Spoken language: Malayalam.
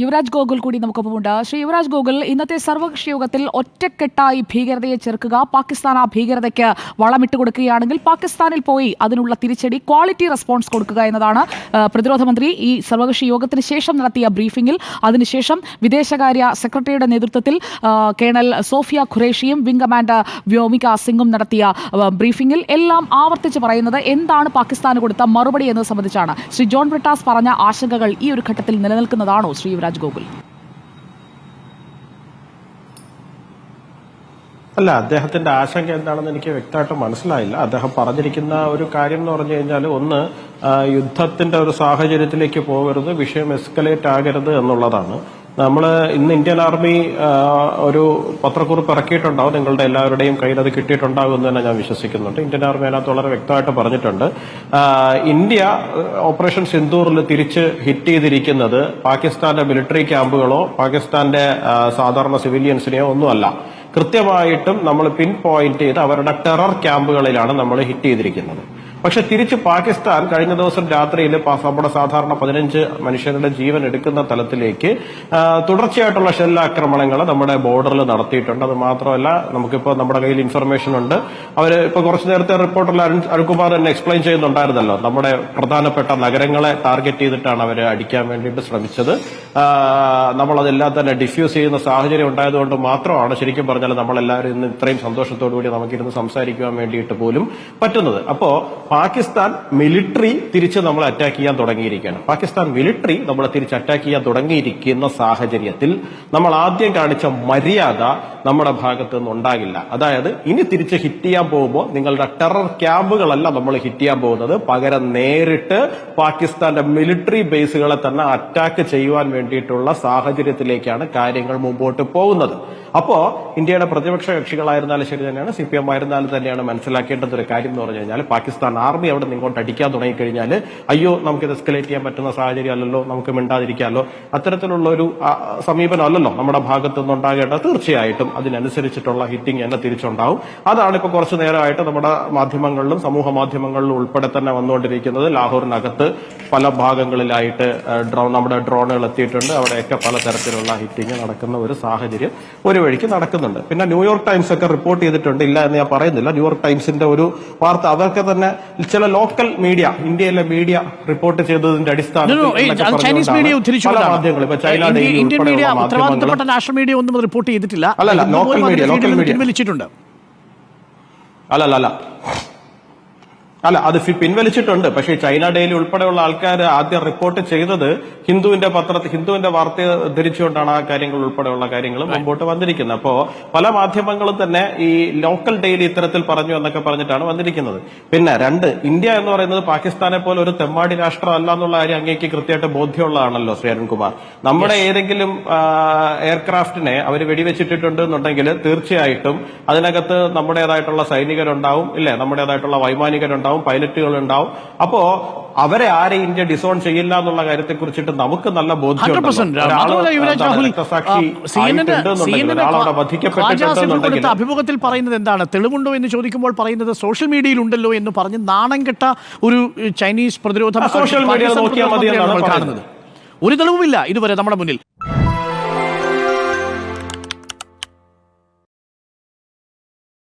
യുവരാജ് ഗോകുൽ കൂടി നമുക്കൊപ്പമുണ്ട്. ശ്രീ യുവരാജ് ഗോകുൽ, ഇന്നത്തെ സർവകക്ഷി യോഗത്തിൽ ഒറ്റക്കെട്ടായി ഭീകരതയെ ചെറുക്കുക, പാകിസ്ഥാൻ ആ ഭീകരതയ്ക്ക് വളമിട്ട് കൊടുക്കുകയാണെങ്കിൽ പാകിസ്ഥാനിൽ പോയി അതിനുള്ള തിരിച്ചടി ക്വാളിറ്റി റെസ്പോൺസ് കൊടുക്കുക എന്നതാണ് പ്രതിരോധ മന്ത്രി ഈ സർവകക്ഷി യോഗത്തിന് ശേഷം നടത്തിയ ബ്രീഫിംഗിൽ. അതിനുശേഷം വിദേശകാര്യ സെക്രട്ടറിയുടെ നേതൃത്വത്തിൽ കേണൽ സോഫിയ ഖുറേഷിയും വിംഗ് കമാൻഡർ വ്യോമിക സിംഗും നടത്തിയ ബ്രീഫിംഗിൽ എല്ലാം ആവർത്തിച്ച് പറയുന്നത് എന്താണ് പാകിസ്ഥാന് കൊടുത്ത മറുപടി എന്നത് സംബന്ധിച്ചാണ്. ശ്രീ ജോൺ ബ്രിട്ടാസ് പറഞ്ഞ ആശങ്കകൾ ഈ ഒരു ഘട്ടത്തിൽ നിലനിൽക്കുന്നതാണ് ശ്രീ യുവരാജ് ഗോകുൽ? അല്ല, അദ്ദേഹത്തിന്റെ ആശങ്ക എന്താണെന്ന് എനിക്ക് വ്യക്തമായിട്ട് മനസ്സിലായില്ല. അദ്ദേഹം പറഞ്ഞിരിക്കുന്ന ഒരു കാര്യം എന്ന് പറഞ്ഞു കഴിഞ്ഞാൽ, ഒന്ന്, യുദ്ധത്തിന്റെ ഒരു സാഹചര്യത്തിലേക്ക് പോകരുത്, വിഷയം എസ്കലേറ്റ് ആകരുത് എന്നുള്ളതാണ്. നമ്മൾ ഇന്ന് ഇന്ത്യൻ ആർമി ഒരു പത്രക്കുറിപ്പ് ഇറക്കിയിട്ടുണ്ടാവും, നിങ്ങളുടെ എല്ലാവരുടെയും കയ്യിൽ അത് കിട്ടിയിട്ടുണ്ടാകും എന്ന് തന്നെ ഞാൻ വിശ്വസിക്കുന്നുണ്ട്. ഇന്ത്യൻ ആർമി അതിനകത്ത് വളരെ വ്യക്തമായിട്ട് പറഞ്ഞിട്ടുണ്ട്, ഇന്ത്യ ഓപ്പറേഷൻ സിന്ദൂറിൽ തിരിച്ച് ഹിറ്റ് ചെയ്തിരിക്കുന്നത് പാകിസ്ഥാന്റെ മിലിറ്ററി ക്യാമ്പുകളോ പാകിസ്ഥാന്റെ സാധാരണ സിവിലിയൻസിനെയോ ഒന്നുമല്ല. കൃത്യമായിട്ടും നമ്മൾ പിൻ പോയിന്റ് ചെയ്ത് അവരുടെ ടെറർ ക്യാമ്പുകളിലാണ് നമ്മൾ ഹിറ്റ് ചെയ്തിരിക്കുന്നത്. പക്ഷെ തിരിച്ച് പാകിസ്ഥാൻ കഴിഞ്ഞ ദിവസം രാത്രിയിൽ നമ്മുടെ സാധാരണ 15 മനുഷ്യരുടെ ജീവൻ എടുക്കുന്ന തലത്തിലേക്ക് തുടർച്ചയായിട്ടുള്ള ഷെല്ലാക്രമണങ്ങൾ നമ്മുടെ ബോർഡറിൽ നടത്തിയിട്ടുണ്ട്. അത് മാത്രമല്ല, നമുക്കിപ്പോൾ നമ്മുടെ കയ്യിൽ ഇൻഫർമേഷൻ ഉണ്ട്. അവർ ഇപ്പോൾ കുറച്ചു നേരത്തെ റിപ്പോർട്ടിൽ അരുൺകുമാർ തന്നെ എക്സ്പ്ലെയിൻ ചെയ്യുന്നുണ്ടായിരുന്നല്ലോ, നമ്മുടെ പ്രധാനപ്പെട്ട നഗരങ്ങളെ ടാർഗറ്റ് ചെയ്തിട്ടാണ് അവർ അടിക്കാൻ വേണ്ടിയിട്ട് ശ്രമിച്ചത്. നമ്മളതെല്ലാം തന്നെ ഡിഫ്യൂസ് ചെയ്യുന്ന സാഹചര്യം ഉണ്ടായതുകൊണ്ട് മാത്രമാണ് ശരിക്കും പറഞ്ഞാൽ നമ്മളെല്ലാവരും ഇന്ന് ഇത്രയും സന്തോഷത്തോടുകൂടി നമുക്കിരുന്ന് സംസാരിക്കുവാൻ വേണ്ടിയിട്ട് പോലും പറ്റുന്നത്. അപ്പോ പാകിസ്ഥാൻ മിലിറ്ററി തിരിച്ച് നമ്മളെ അറ്റാക്ക് ചെയ്യാൻ തുടങ്ങിയിരിക്കുകയാണ്. പാകിസ്ഥാൻ മിലിറ്ററി നമ്മളെ തിരിച്ച് അറ്റാക്ക് ചെയ്യാൻ തുടങ്ങിയിരിക്കുന്ന സാഹചര്യത്തിൽ നമ്മൾ ആദ്യം കാണിച്ച മര്യാദ നമ്മുടെ ഭാഗത്ത് നിന്ന് ഉണ്ടാകില്ല. അതായത്, ഇനി തിരിച്ച് ഹിറ്റ് ചെയ്യാൻ പോകുമ്പോൾ നിങ്ങളുടെ ടെറർ ക്യാമ്പുകളല്ല നമ്മൾ ഹിറ്റ് ചെയ്യാൻ പോകുന്നത്, പകരം നേരിട്ട് പാകിസ്ഥാന്റെ മിലിറ്ററി ബേസുകളെ തന്നെ അറ്റാക്ക് ചെയ്യുവാൻ വേണ്ടിയിട്ടുള്ള സാഹചര്യത്തിലേക്കാണ് കാര്യങ്ങൾ മുമ്പോട്ട് പോകുന്നത്. അപ്പോ ഇന്ത്യയുടെ പ്രതിപക്ഷ കക്ഷികളായിരുന്നാലും ശരി തന്നെയാണ്, CPM ആയിരുന്നാലും തന്നെയാണ് മനസ്സിലാക്കേണ്ടത് ഒരു കാര്യം എന്ന് പറഞ്ഞു കഴിഞ്ഞാൽ, പാകിസ്ഥാൻ ആർമി അവിടെ നിങ്ങോട്ട് അടിക്കാൻ തുടങ്ങിക്കഴിഞ്ഞാൽ, അയ്യോ നമുക്കിത് എസ്കലേറ്റ് ചെയ്യാൻ പറ്റുന്ന സാഹചര്യം അല്ലല്ലോ, നമുക്ക് മിണ്ടാതിരിക്കാമല്ലോ, അത്തരത്തിലുള്ള ഒരു സമീപനം അല്ലല്ലോ നമ്മുടെ ഭാഗത്തു നിന്നുണ്ടാകേണ്ടത്. തീർച്ചയായിട്ടും അതിനനുസരിച്ചിട്ടുള്ള ഹിറ്റിംഗ് തന്നെ തിരിച്ചുണ്ടാവും. അതാണ് ഇപ്പോൾ കുറച്ചു നേരമായിട്ട് നമ്മുടെ മാധ്യമങ്ങളിലും സമൂഹ മാധ്യമങ്ങളിലും ഉൾപ്പെടെ തന്നെ വന്നുകൊണ്ടിരിക്കുന്നത്. ലാഹോറിനകത്ത് പല ഭാഗങ്ങളിലായിട്ട് നമ്മുടെ ഡ്രോണുകൾ എത്തിയിട്ടുണ്ട്. അവിടെയൊക്കെ പലതരത്തിലുള്ള ഹിറ്റിംഗ് നടക്കുന്ന ഒരു സാഹചര്യം ഒരു വഴിക്ക് നടക്കുന്നുണ്ട്. പിന്നെ ന്യൂയോർക്ക് ടൈംസ് ഒക്കെ റിപ്പോർട്ട് ചെയ്തിട്ടുണ്ട്, ഇല്ല എന്ന് ഞാൻ പറയുന്നില്ല. ന്യൂയോർക്ക് ടൈംസിന്റെ ഒരു വാർത്ത അവർക്ക് തന്നെ ചില ലോക്കൽ മീഡിയ, ഇന്ത്യയിലെ മീഡിയ റിപ്പോർട്ട് ചെയ്തതിന്റെ അടിസ്ഥാനത്തിൽ പല മാധ്യമങ്ങൾ, ഇപ്പൊ ചൈന ഡെയിലി ഉൾപ്പെടെയുള്ള മാധ്യമങ്ങൾ, നാഷണൽ മീഡിയ ഒന്നും റിപ്പോർട്ട് ചെയ്തിട്ടില്ല. അല്ലല്ല, ലോക്കൽ മീഡിയ പിൻവലിച്ചിട്ടുണ്ട്. അല്ല, അത് പിൻവലിച്ചിട്ടുണ്ട്. പക്ഷേ ചൈന ഡെയിലി ഉൾപ്പെടെയുള്ള ആൾക്കാർ ആദ്യം റിപ്പോർട്ട് ചെയ്തത് ഹിന്ദുവിന്റെ വാർത്ത ധരിച്ചുകൊണ്ടാണ് ആ കാര്യങ്ങൾ ഉൾപ്പെടെയുള്ള കാര്യങ്ങൾ മുമ്പോട്ട് വന്നിരിക്കുന്നത്. അപ്പോ പല മാധ്യമങ്ങളും തന്നെ ഈ ലോക്കൽ ഡെയിലി ഇത്തരത്തിൽ പറഞ്ഞു എന്നൊക്കെ പറഞ്ഞിട്ടാണ് വന്നിരിക്കുന്നത്. പിന്നെ രണ്ട്, ഇന്ത്യ എന്ന് പറയുന്നത് പാകിസ്ഥാനെ പോലെ ഒരു തെമ്മാടി രാഷ്ട്രം അല്ല എന്നുള്ള കാര്യം അങ്ങേക്ക് കൃത്യമായിട്ട് ബോധ്യമുള്ളതാണല്ലോ ശ്രീ അരുൺകുമാർ. നമ്മുടെ ഏതെങ്കിലും എയർക്രാഫ്റ്റിനെ അവർ വെടിവെച്ചിട്ടുണ്ട് എന്നുണ്ടെങ്കിൽ തീർച്ചയായിട്ടും അതിനകത്ത് നമ്മുടേതായിട്ടുള്ള സൈനികരുണ്ടാവും, ഇല്ലേ, നമ്മുടേതായിട്ടുള്ള വൈമാനികരുണ്ടാവും, പൈലറ്റുകൾ ഉണ്ടാവും. അപ്പോ അവരെ ആരെ ഇന്ത്യ ഡിസോൺ ചെയ്യില്ല എന്നുള്ള കാര്യത്തെ കുറിച്ചിട്ട് നമുക്ക് നല്ല ബോധ്യമുണ്ട്. അഭിമുഖത്തിൽ പറയുന്നത് എന്താണ്, തെളിവുണ്ടോ എന്ന് ചോദിക്കുമ്പോൾ പറയുന്നത് സോഷ്യൽ മീഡിയയിൽ ഉണ്ടല്ലോ എന്ന് പറഞ്ഞ് നാണം കെട്ട ഒരു ചൈനീസ് പ്രതിരോധ സോഷ്യൽ മീഡിയ നോക്കിയാൽ മതി എന്നാണ് കാണുന്നത്. ഒരു തെളിവുമില്ല ഇതുവരെ നമ്മുടെ മുന്നിൽ.